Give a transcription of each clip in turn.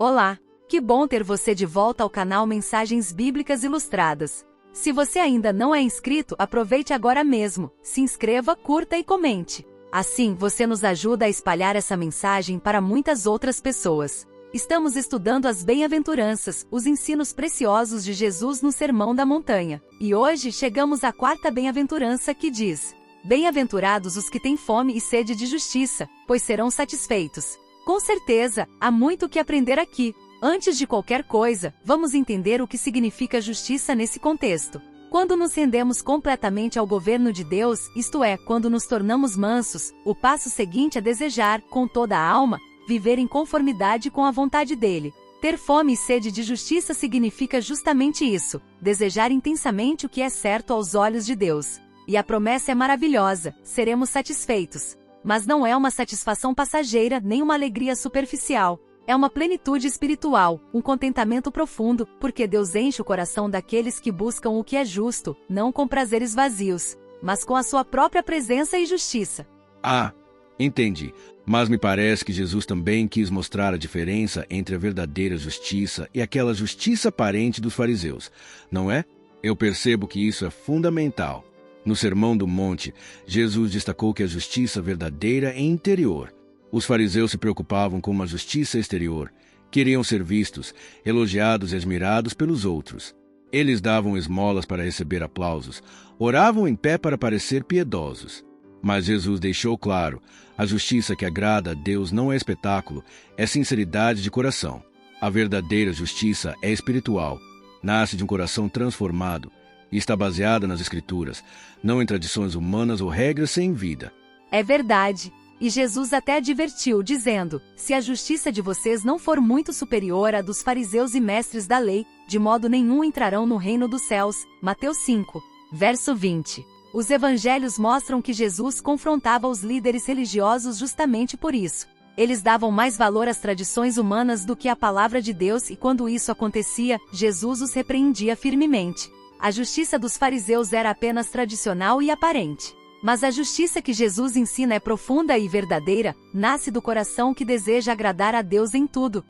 Olá! Que bom ter você de volta ao canal Mensagens Bíblicas Ilustradas. Se você ainda não é inscrito, aproveite agora mesmo, se inscreva, curta e comente. Assim, você nos ajuda a espalhar essa mensagem para muitas outras pessoas. Estamos estudando as bem-aventuranças, os ensinos preciosos de Jesus no Sermão da Montanha. E hoje chegamos à quarta bem-aventurança que diz: Bem-aventurados os que têm fome e sede de justiça, pois serão satisfeitos. Com certeza, há muito o que aprender aqui. Antes de qualquer coisa, vamos entender o que significa justiça nesse contexto. Quando nos rendemos completamente ao governo de Deus, isto é, quando nos tornamos mansos, o passo seguinte é desejar, com toda a alma, viver em conformidade com a vontade dele. Ter fome e sede de justiça significa justamente isso, desejar intensamente o que é certo aos olhos de Deus. E a promessa é maravilhosa, seremos satisfeitos. Mas não é uma satisfação passageira nem uma alegria superficial. É uma plenitude espiritual, um contentamento profundo, porque Deus enche o coração daqueles que buscam o que é justo, não com prazeres vazios, mas com a sua própria presença e justiça. Ah, entendi. Mas me parece que Jesus também quis mostrar a diferença entre a verdadeira justiça e aquela justiça aparente dos fariseus, não é? Eu percebo que isso é fundamental. No Sermão do Monte, Jesus destacou que a justiça verdadeira é interior. Os fariseus se preocupavam com uma justiça exterior. Queriam ser vistos, elogiados e admirados pelos outros. Eles davam esmolas para receber aplausos, oravam em pé para parecer piedosos. Mas Jesus deixou claro, a justiça que agrada a Deus não é espetáculo, é sinceridade de coração. A verdadeira justiça é espiritual, nasce de um coração transformado e está baseada nas Escrituras, não em tradições humanas ou regras sem vida. É verdade. E Jesus até advertiu, dizendo: se a justiça de vocês não for muito superior à dos fariseus e mestres da lei, de modo nenhum entrarão no reino dos céus. Mateus 5, verso 20. Os evangelhos mostram que Jesus confrontava os líderes religiosos justamente por isso. Eles davam mais valor às tradições humanas do que à palavra de Deus e quando isso acontecia, Jesus os repreendia firmemente. A justiça dos fariseus era apenas tradicional e aparente. Mas a justiça que Jesus ensina é profunda e verdadeira, nasce do coração que deseja agradar a Deus em tudo.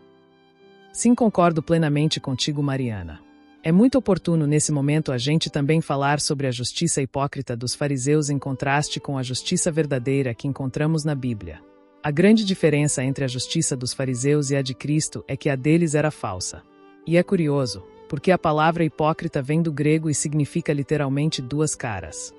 Sim, concordo plenamente contigo, Mariana. É muito oportuno nesse momento a gente também falar sobre a justiça hipócrita dos fariseus em contraste com a justiça verdadeira que encontramos na Bíblia. A grande diferença entre a justiça dos fariseus e a de Cristo é que a deles era falsa. E é curioso, porque a palavra hipócrita vem do grego e significa literalmente duas caras.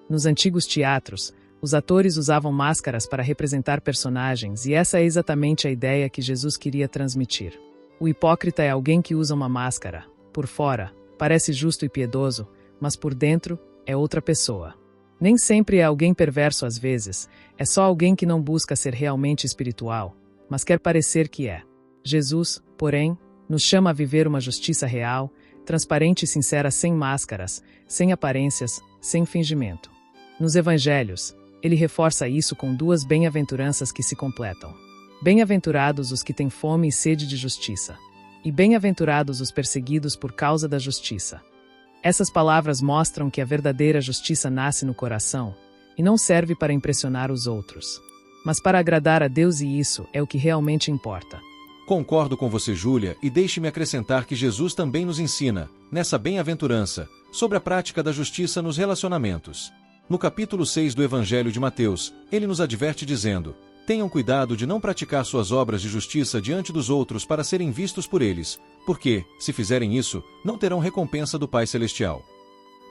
Nos antigos teatros, os atores usavam máscaras para representar personagens e essa é exatamente a ideia que Jesus queria transmitir. O hipócrita é alguém que usa uma máscara. Por fora, parece justo e piedoso, mas por dentro, é outra pessoa. Nem sempre é alguém perverso às vezes, é só alguém que não busca ser realmente espiritual, mas quer parecer que é. Jesus, porém, nos chama a viver uma justiça real, transparente e sincera sem máscaras, sem aparências, sem fingimento. Nos evangelhos, ele reforça isso com duas bem-aventuranças que se completam. Bem-aventurados os que têm fome e sede de justiça. E bem-aventurados os perseguidos por causa da justiça. Essas palavras mostram que a verdadeira justiça nasce no coração e não serve para impressionar os outros, mas para agradar a Deus, e isso é o que realmente importa. Concordo com você, Júlia, e deixe-me acrescentar que Jesus também nos ensina, nessa bem-aventurança, sobre a prática da justiça nos relacionamentos. No capítulo 6 do Evangelho de Mateus, ele nos adverte dizendo: tenham cuidado de não praticar suas obras de justiça diante dos outros para serem vistos por eles, porque, se fizerem isso, não terão recompensa do Pai Celestial.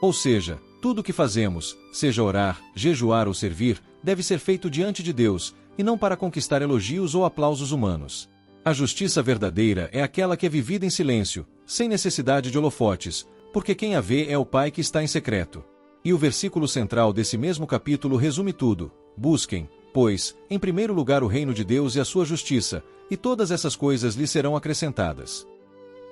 Ou seja, tudo o que fazemos, seja orar, jejuar ou servir, deve ser feito diante de Deus, e não para conquistar elogios ou aplausos humanos. A justiça verdadeira é aquela que é vivida em silêncio, sem necessidade de holofotes, porque quem a vê é o Pai que está em secreto. E o versículo central desse mesmo capítulo resume tudo: busquem, pois, em primeiro lugar o reino de Deus e a sua justiça, e todas essas coisas lhe serão acrescentadas.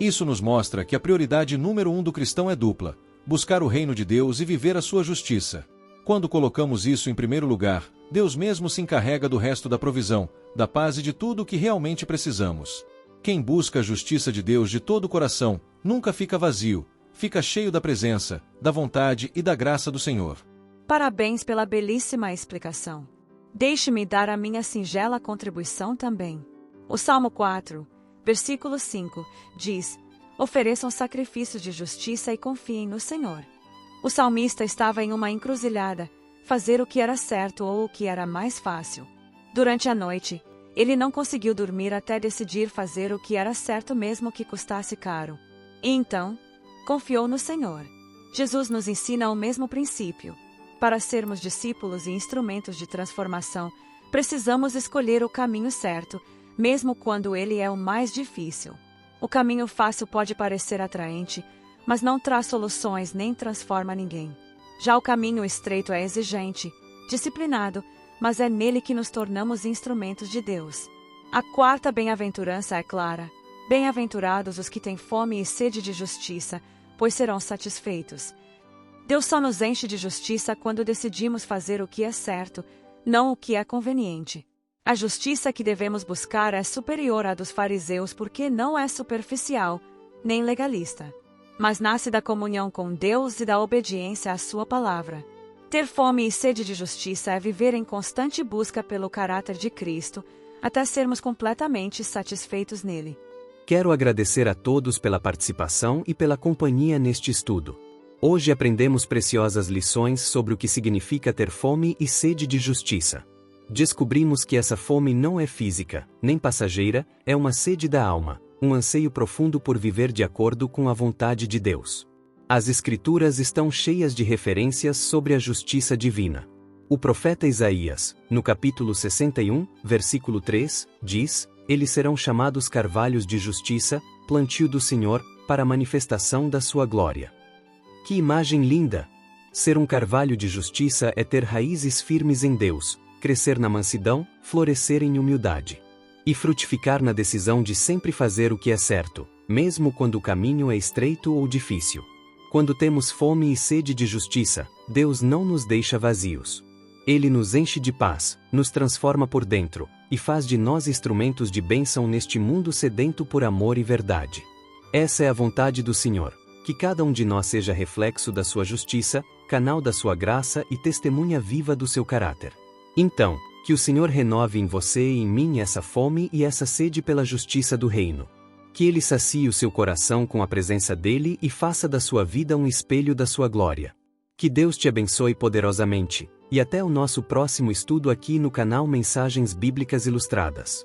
Isso nos mostra que a prioridade número 1 do cristão é dupla: buscar o reino de Deus e viver a sua justiça. Quando colocamos isso em primeiro lugar, Deus mesmo se encarrega do resto da provisão, da paz e de tudo o que realmente precisamos. Quem busca a justiça de Deus de todo o coração, nunca fica vazio, fica cheio da presença, da vontade e da graça do Senhor. Parabéns pela belíssima explicação. Deixe-me dar a minha singela contribuição também. O Salmo 4, versículo 5, diz: ofereçam sacrifícios de justiça e confiem no Senhor. O salmista estava em uma encruzilhada, fazer o que era certo ou o que era mais fácil. Durante a noite, ele não conseguiu dormir até decidir fazer o que era certo mesmo que custasse caro. E então, confiou no Senhor. Jesus nos ensina o mesmo princípio. Para sermos discípulos e instrumentos de transformação, precisamos escolher o caminho certo, mesmo quando ele é o mais difícil. O caminho fácil pode parecer atraente, mas não traz soluções nem transforma ninguém. Já o caminho estreito é exigente, disciplinado, mas é nele que nos tornamos instrumentos de Deus. A quarta bem-aventurança é clara: bem-aventurados os que têm fome e sede de justiça, pois serão satisfeitos. Deus só nos enche de justiça quando decidimos fazer o que é certo, não o que é conveniente. A justiça que devemos buscar é superior à dos fariseus porque não é superficial, nem legalista, mas nasce da comunhão com Deus e da obediência à sua palavra. Ter fome e sede de justiça é viver em constante busca pelo caráter de Cristo, até sermos completamente satisfeitos nele. Quero agradecer a todos pela participação e pela companhia neste estudo. Hoje aprendemos preciosas lições sobre o que significa ter fome e sede de justiça. Descobrimos que essa fome não é física, nem passageira, é uma sede da alma, um anseio profundo por viver de acordo com a vontade de Deus. As Escrituras estão cheias de referências sobre a justiça divina. O profeta Isaías, no capítulo 61, versículo 3, diz: eles serão chamados carvalhos de justiça, plantio do Senhor, para a manifestação da sua glória. Que imagem linda! Ser um carvalho de justiça é ter raízes firmes em Deus, crescer na mansidão, florescer em humildade. E frutificar na decisão de sempre fazer o que é certo, mesmo quando o caminho é estreito ou difícil. Quando temos fome e sede de justiça, Deus não nos deixa vazios. Ele nos enche de paz, nos transforma por dentro, e faz de nós instrumentos de bênção neste mundo sedento por amor e verdade. Essa é a vontade do Senhor, que cada um de nós seja reflexo da sua justiça, canal da sua graça e testemunha viva do seu caráter. Então, que o Senhor renove em você e em mim essa fome e essa sede pela justiça do reino. Que Ele sacie o seu coração com a presença dEle e faça da sua vida um espelho da sua glória. Que Deus te abençoe poderosamente, e até o nosso próximo estudo aqui no canal Mensagens Bíblicas Ilustradas.